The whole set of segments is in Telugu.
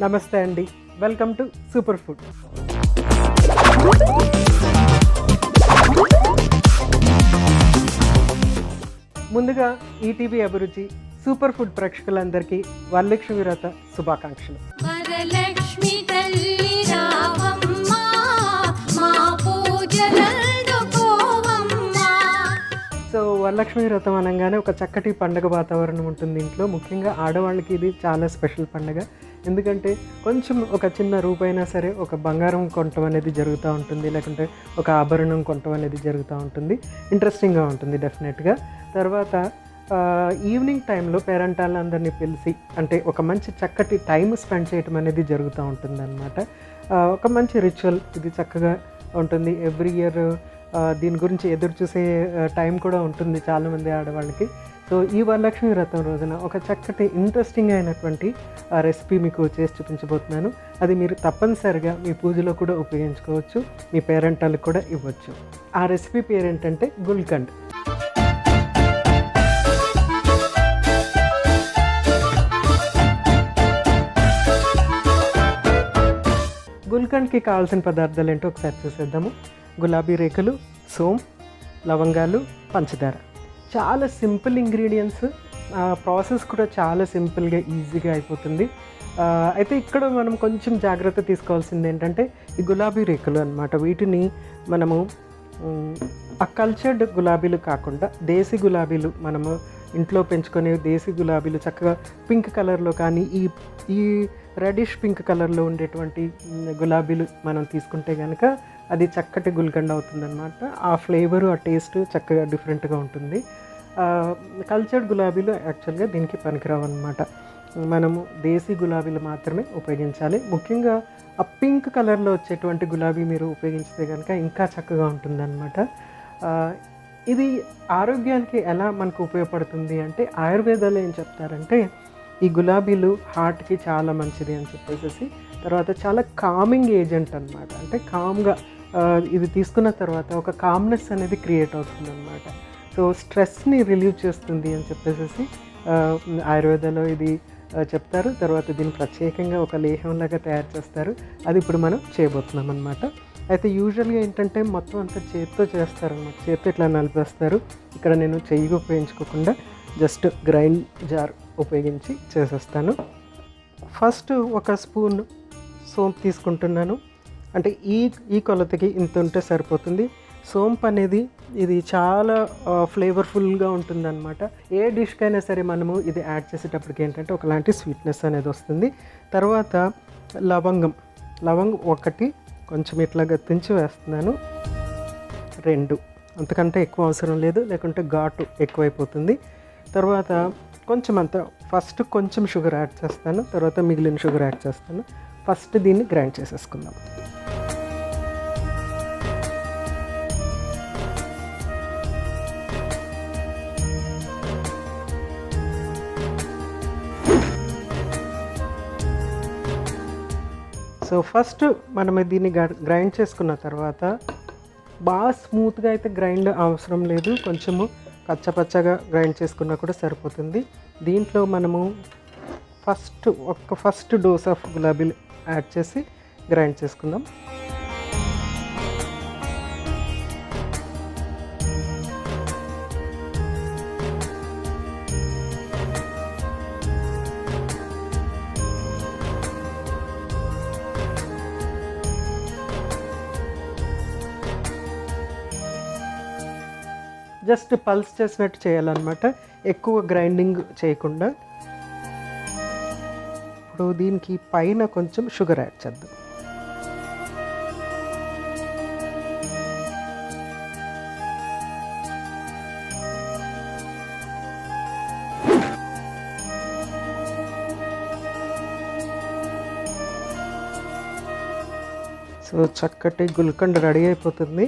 నమస్తే అండి. Welcome to super food. ముందుగా ఈటీవీ అభిరుచి సూపర్ ఫుడ్ ప్రేక్షకులందరికీ వరలక్ష్మి వ్రత శుభాకాంక్షలు. వరలక్ష్మి తల్లి రావమ్మ, మా పూజలందుకోవమ్మ. సో వరలక్ష్మి వ్రతం అనగానే ఒక చక్కటి పండగ వాతావరణం ఉంటుంది ఇంట్లో. ముఖ్యంగా ఆడవాళ్ళకి ఇది చాలా స్పెషల్ పండగ. ఎందుకంటే కొంచెం ఒక చిన్న రూపైనా సరే ఒక బంగారం కొనటం అనేది జరుగుతూ ఉంటుంది, లేకుంటే ఒక ఆభరణం కొనటం అనేది జరుగుతూ ఉంటుంది. ఇంట్రెస్టింగ్గా ఉంటుంది డెఫినెట్గా. తర్వాత ఈవినింగ్ టైంలో పేరెంటాలందరినీ పిలిచి అంటే ఒక మంచి చక్కటి టైం స్పెండ్ చేయటం అనేది జరుగుతూ ఉంటుంది అన్నమాట. ఒక మంచి రిచువల్ ఇది, చక్కగా ఉంటుంది. ఎవ్రీ ఇయర్ దీని గురించి ఎదురు చూసే టైం కూడా ఉంటుంది చాలామంది ఆడవాళ్ళకి. సో ఈ వరలక్ష్మి వ్రతం రోజున ఒక చక్కటి ఇంట్రెస్టింగ్ అయినటువంటి రెసిపీ మీకు చేసి చూపించబోతున్నాను. అది మీరు తప్పనిసరిగా మీ పూజలో కూడా ఉపయోగించుకోవచ్చు, మీ పేరెంటాలకు కూడా ఇవ్వచ్చు. ఆ రెసిపీ పేరేంటంటే గుల్కండ్. గుల్కండ్కి కావాల్సిన పదార్థాలు ఏంటో ఒకసారి చూసేద్దాము. గులాబీ రేకులు, సోమ్, లవంగాలు, పంచదార. చాలా సింపుల్ ఇంగ్రీడియంట్స్. ప్రాసెస్ కూడా చాలా సింపుల్గా ఈజీగా అయిపోతుంది. అయితే ఇక్కడ మనం కొంచెం జాగ్రత్త తీసుకోవాల్సింది ఏంటంటే ఈ గులాబీ రేకులు అన్నమాట. వీటిని మనము కల్చర్డ్ గులాబీలు కాకుండా దేశీ గులాబీలు, మనము ఇంట్లో పెంచుకునే దేశీ గులాబీలు చక్కగా పింక్ కలర్లో కానీ ఈ రెడిష్ పింక్ కలర్లో ఉండేటువంటి గులాబీలు మనం తీసుకుంటే కనుక అది చక్కటి గుల్కండ్ అవుతుందన్నమాట. ఆ ఫ్లేవరు, ఆ టేస్ట్ చక్కగా డిఫరెంట్గా ఉంటుంది. కల్చర్డ్ గులాబీలు యాక్చువల్గా దీనికి పనికిరావు అన్నమాట. మనము దేశీ గులాబీలు మాత్రమే ఉపయోగించాలి. ముఖ్యంగా ఆ పింక్ కలర్లో వచ్చేటువంటి గులాబీ మీరు ఉపయోగించితే కనుక ఇంకా చక్కగా ఉంటుందన్నమాట. ఇది ఆరోగ్యానికి ఎలా మనకు ఉపయోగపడుతుంది అంటే ఆయుర్వేదాలు ఏం చెప్తారంటే ఈ గులాబీలు హార్ట్కి చాలా మంచిది అని చెప్పేసి, తర్వాత చాలా కామింగ్ ఏజెంట్ అన్నమాట. అంటే కామ్గా ఇది తీసుకున్న తర్వాత ఒక కామ్నెస్ అనేది క్రియేట్ అవుతుంది అన్నమాట. సో స్ట్రెస్ని రిలీవ్ చేస్తుంది అని చెప్పేసి ఆయుర్వేదంలో ఇది చెప్తారు. తర్వాత దీన్ని ప్రత్యేకంగా ఒక లేహంలాగా తయారు చేస్తారు. అది ఇప్పుడు మనం చేయబోతున్నాం అన్నమాట. అయితే యూజువల్గా ఏంటంటే మొత్తం అంతా చేతితో చేస్తారన్నమాట. చేతితో ఇట్లా నలిపేస్తారు. ఇక్కడ నేను చెయ్యి ఉపయోగించుకోకుండా జస్ట్ గ్రైండ్ జార్ ఉపయోగించి చేసేస్తాను. ఫస్ట్ ఒక స్పూన్ సోంపు తీసుకుంటున్నాను. అంటే ఈ కొలతకి ఇంత ఉంటే సరిపోతుంది. సోంపు అనేది ఇది చాలా ఫ్లేవర్ఫుల్గా ఉంటుందన్నమాట. ఏ డిష్కైనా సరే మనము ఇది యాడ్ చేసేటప్పటికి ఏంటంటే ఒకలాంటి స్వీట్నెస్ అనేది వస్తుంది. తర్వాత లవంగం ఒకటి కొంచెం ఇట్లా గత్తించి వేస్తున్నాను. 2, అంతకంటే ఎక్కువ అవసరం లేదు, లేకుంటే ఘాటు ఎక్కువైపోతుంది. తర్వాత కొంచెం ఫస్ట్ కొంచెం షుగర్ యాడ్ చేస్తాను, తర్వాత మిగిలిన షుగర్ యాడ్ చేస్తాను. ఫస్ట్ దీన్ని గ్రైండ్ చేసేసుకుందాం. సో ఫస్ట్ మనం దీన్ని గ్రైండ్ చేసుకున్న తర్వాత బాగా స్మూత్గా అయితే గ్రైండ్ అవసరం లేదు, కొంచెము కచ్చపచ్చగా గ్రైండ్ చేసుకున్నా కూడా సరిపోతుంది. దీంట్లో మనము ఫస్ట్ డోస్ ఆఫ్ గులాబీలు యాడ్ చేసి గ్రైండ్ చేసుకుందాం. జస్ట్ పల్స్ చేసినట్టు చేయాలన్నమాట, ఎక్కువ గ్రైండింగ్ చేయకుండా. ఇప్పుడు దీనికి పైన కొంచెం షుగర్ యాడ్ చేద్దాం. సో చక్కటి గుల్కండ్ రెడీ అయిపోతుంది.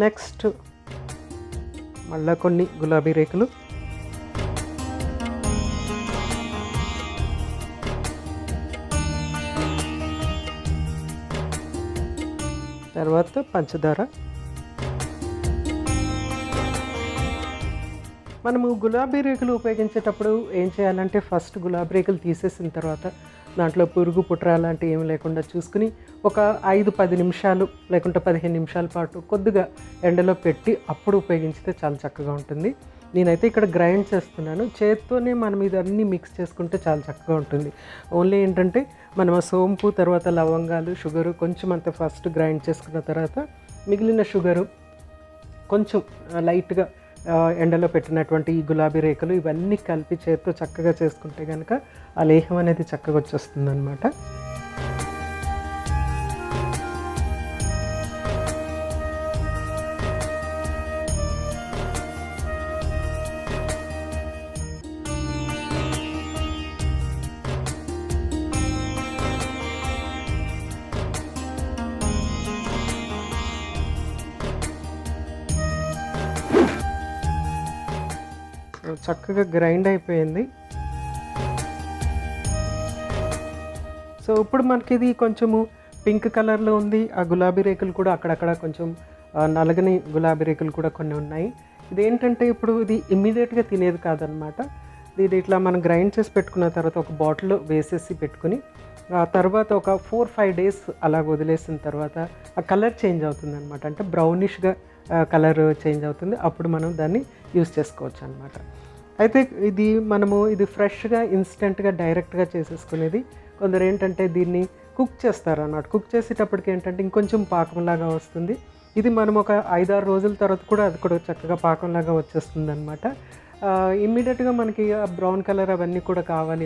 నెక్స్ట్ మళ్ళీ కొన్ని గులాబీ రేకులు, తర్వాత పంచదార, మనము గులాబీ రేకులు ఉపయోగించేటప్పుడు ఏం చేయాలంటే ఫస్ట్ గులాబీ రేకులు తీసేసిన తర్వాత దాంట్లో పురుగు పుట్ర లాంటివి ఏమి లేకుండా చూసుకుని ఒక 5-10 నిమిషాలు లేకుంటే 15 నిమిషాల పాటు కొద్దిగా ఎండలో పెట్టి అప్పుడు ఉపయోగించితే చాలా చక్కగా ఉంటుంది. నేనైతే ఇక్కడ గ్రైండ్ చేస్తున్నాను. చేత్తోనే మనం ఇదన్నీ మిక్స్ చేసుకుంటే చాలా చక్కగా ఉంటుంది. ఓన్లీ ఏంటంటే మనం సోంపు తర్వాత లవంగాలు షుగరు కొంచెం అంత ఫస్ట్ గ్రైండ్ చేసుకున్న తర్వాత మిగిలిన షుగరు కొంచెం లైట్గా ఎండలో పెట్టినటువంటి ఈ గులాబీ రేకులు ఇవన్నీ కలిపి చేత్తో చక్కగా చేసుకుంటే కనుక ఆ లేహం అనేది చక్కగా వచ్చేస్తుంది అనమాట. చక్కగా గ్రైండ్ అయిపోయింది. సో ఇప్పుడు మనకి ఇది కొంచెము పింక్ కలర్లో ఉంది. ఆ గులాబీ రేకులు కూడా అక్కడక్కడ కొంచెం నలగని గులాబీ రేకులు కూడా కొన్ని ఉన్నాయి. ఇదేంటంటే ఇప్పుడు ఇది ఇమ్మీడియట్గా తినేది కాదనమాట. ఇది ఇట్లా మనం గ్రైండ్ చేసి పెట్టుకున్న తర్వాత ఒక బాటిల్లో వేసేసి పెట్టుకుని ఆ తర్వాత ఒక 4-5 డేస్ అలా వదిలేసిన తర్వాత ఆ కలర్ చేంజ్ అవుతుంది అనమాట. అంటే బ్రౌనిష్గా కలర్ చేంజ్ అవుతుంది. అప్పుడు మనం దాన్ని యూస్ చేసుకోవచ్చు అనమాట. అయితే ఇది ఫ్రెష్గా ఇన్స్టెంట్గా డైరెక్ట్గా చేసేసుకునేది. కొందరు ఏంటంటే దీన్ని కుక్ చేస్తారన్నమాట. కుక్ చేసేటప్పటికి ఏంటంటే ఇంకొంచెం పాకంలాగా వస్తుంది. ఇది మనం ఒక 5-6 రోజుల తర్వాత కూడా అది కూడా చక్కగా పాకంలాగా వచ్చేస్తుంది అనమాట. ఇమ్మీడియట్గా మనకి బ్రౌన్ కలర్ అవన్నీ కూడా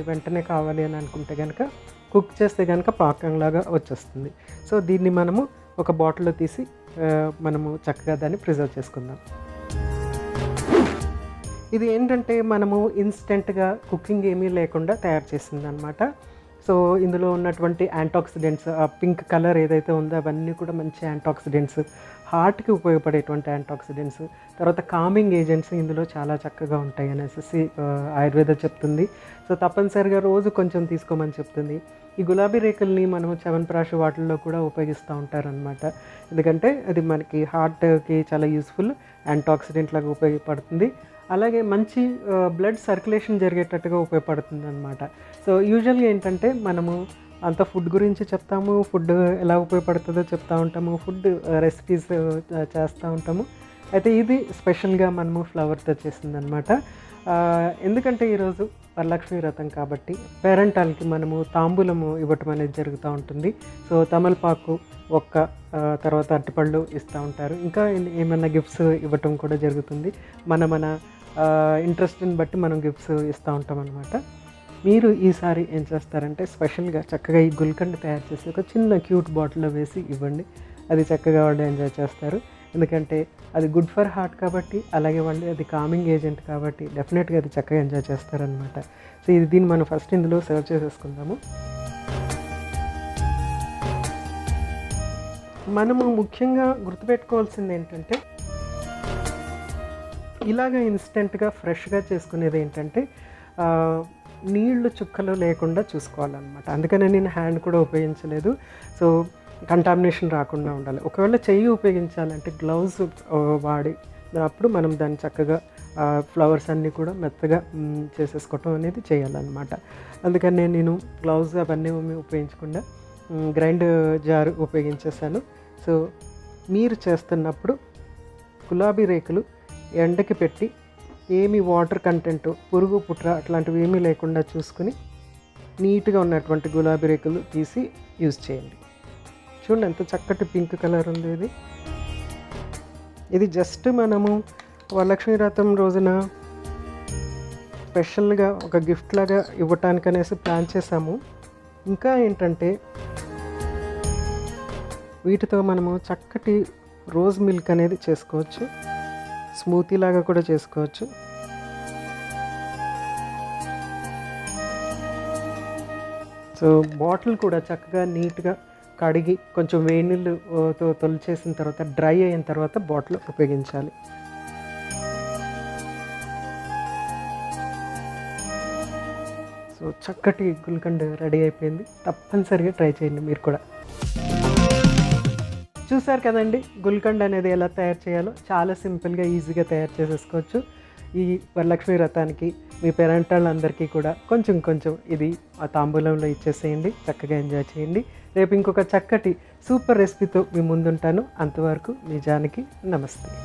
వెంటనే కావాలి అని అనుకుంటే కనుక కుక్ చేస్తే కనుక పాకంలాగా వచ్చేస్తుంది. సో దీన్ని మనము ఒక బాటిల్లో తీసి మనము చక్కగా దాన్ని ప్రిజర్వ్ చేసుకుందాం. ఇది ఏంటంటే మనము ఇన్స్టెంట్గా కుకింగ్ ఏమీ లేకుండా తయారు చేసిందనమాట. సో ఇందులో ఉన్నటువంటి యాంటాక్సిడెంట్స్, ఆ పింక్ కలర్ ఏదైతే ఉందో అవన్నీ కూడా మంచి యాంటాక్సిడెంట్స్, హార్ట్కి ఉపయోగపడేటువంటి యాంటాక్సిడెంట్స్, తర్వాత కామింగ్ ఏజెంట్స్ ఇందులో చాలా చక్కగా ఉంటాయి అనేసి ఆయుర్వేద చెప్తుంది. సో తప్పనిసరిగా రోజు కొంచెం తీసుకోమని చెప్తుంది. ఈ గులాబీ రేకుల్ని మనము చ్యవన్ప్రాష్ వాటిల్లో కూడా ఉపయోగిస్తూ ఉంటారనమాట. ఎందుకంటే అది మనకి హార్ట్కి చాలా యూస్ఫుల్ యాంటాక్సిడెంట్ లాగా ఉపయోగపడుతుంది. అలాగే మంచి బ్లడ్ సర్క్యులేషన్ జరిగేటట్టుగా ఉపయోగపడుతుంది అనమాట. సో యూజువల్గా ఏంటంటే మనము అంత ఫుడ్ గురించి చెప్తాము, ఫుడ్ ఎలా ఉపయోగపడుతుందో చెప్తూ ఉంటాము, ఫుడ్ రెసిపీస్ చేస్తూ ఉంటాము. అయితే ఇది స్పెషల్గా మనము ఫ్లవర్తో చేసిందనమాట. ఎందుకంటే ఈరోజు వరలక్ష్మి వ్రతం కాబట్టి పేరెంటాలకి మనము తాంబూలము ఇవ్వటం అనేది జరుగుతూ ఉంటుంది. సో తమలపాకు తర్వాత అరటిపళ్ళు ఇస్తూ ఉంటారు. ఇంకా ఏమైనా గిఫ్ట్స్ ఇవ్వటం కూడా జరుగుతుంది. మన ఇంట్రెస్ట్ని బట్టి మనం గిఫ్ట్స్ ఇస్తూ ఉంటాం అనమాట. మీరు ఈసారి ఏం చేస్తారంటే స్పెషల్గా చక్కగా ఈ గుల్కండ్ తయారు చేసి ఒక చిన్న క్యూట్ బాటిల్లో వేసి ఇవ్వండి. అది చక్కగా వాళ్ళు ఎంజాయ్ చేస్తారు. ఎందుకంటే అది గుడ్ ఫర్ హార్ట్ కాబట్టి, అలాగే వాళ్ళు అది కామింగ్ ఏజెంట్ కాబట్టి డెఫినెట్గా అది చక్కగా ఎంజాయ్ చేస్తారనమాట. సో దీన్ని మనం ఫస్ట్ ఇందులో సర్వ్ చేసేసుకుందాము. మనము ముఖ్యంగా గుర్తుపెట్టుకోవాల్సింది ఏంటంటే ఇలాగ ఇన్స్టెంట్గా ఫ్రెష్గా చేసుకునేది ఏంటంటే నీళ్లు చుక్కలు లేకుండా చూసుకోవాలన్నమాట. అందుకనే నేను హ్యాండ్ కూడా ఉపయోగించలేదు. సో కంటామినేషన్ రాకుండా ఉండాలి. ఒకవేళ చెయ్యి ఉపయోగించాలంటే గ్లౌజ్ వాడి అప్పుడు మనం దాన్ని చక్కగా ఫ్లవర్స్ అన్నీ కూడా మెత్తగా చేసేసుకోవటం అనేది చేయాలన్నమాట. అందుకని నేను గ్లౌజ్ అవన్నీ ఉపయోగించకుండా గ్రైండ్ జార్ ఉపయోగించేసాను. సో మీరు చేస్తున్నప్పుడు గులాబీ రేకులు ఎండకి పెట్టి ఏమి వాటర్ కంటెంట్, పురుగు పుట్ర అట్లాంటివి ఏమీ లేకుండా చూసుకుని నీట్గా ఉన్నటువంటి గులాబీ రేకులు తీసి యూజ్ చేయండి. చూడండి ఎంత చక్కటి పింక్ కలర్ ఉంది. ఇది జస్ట్ మనము వరలక్ష్మి వ్రతం రోజున స్పెషల్గా ఒక గిఫ్ట్ లాగా ఇవ్వటానికి అనేసి ప్లాన్ చేసాము. ఇంకా ఏంటంటే వీటితో మనము చక్కటి రోజ్ మిల్క్ అనేది చేసుకోవచ్చు, స్మూతీ లాగా కూడా చేసుకోవచ్చు. సో బాటిల్ కూడా చక్కగా నీట్గా కడిగి కొంచెం వేడి నీళ్ళతో తొలిచేసిన తర్వాత డ్రై అయిన తర్వాత బాటిల్ ఉపయోగించాలి. సో చక్కటి గుల్కండ్ రెడీ అయిపోయింది. తప్పనిసరిగా ట్రై చేయండి మీరు కూడా. చూసారు కదండి గుల్కండ్ అనేది ఎలా తయారు చేయాలో. చాలా సింపుల్గా ఈజీగా తయారు చేసేసుకోవచ్చు. ఈ వరలక్ష్మి వ్రతానికి మీ పేరెంటాళ్ళందరికీ కూడా కొంచెం ఇది ఆ తాంబూలంలో ఇచ్చేసేయండి. చక్కగా ఎంజాయ్ చేయండి. రేపు ఇంకొక చక్కటి సూపర్ రెసిపీతో మీ ముందుంటాను. అంతవరకు మీ జానకి. నమస్తే.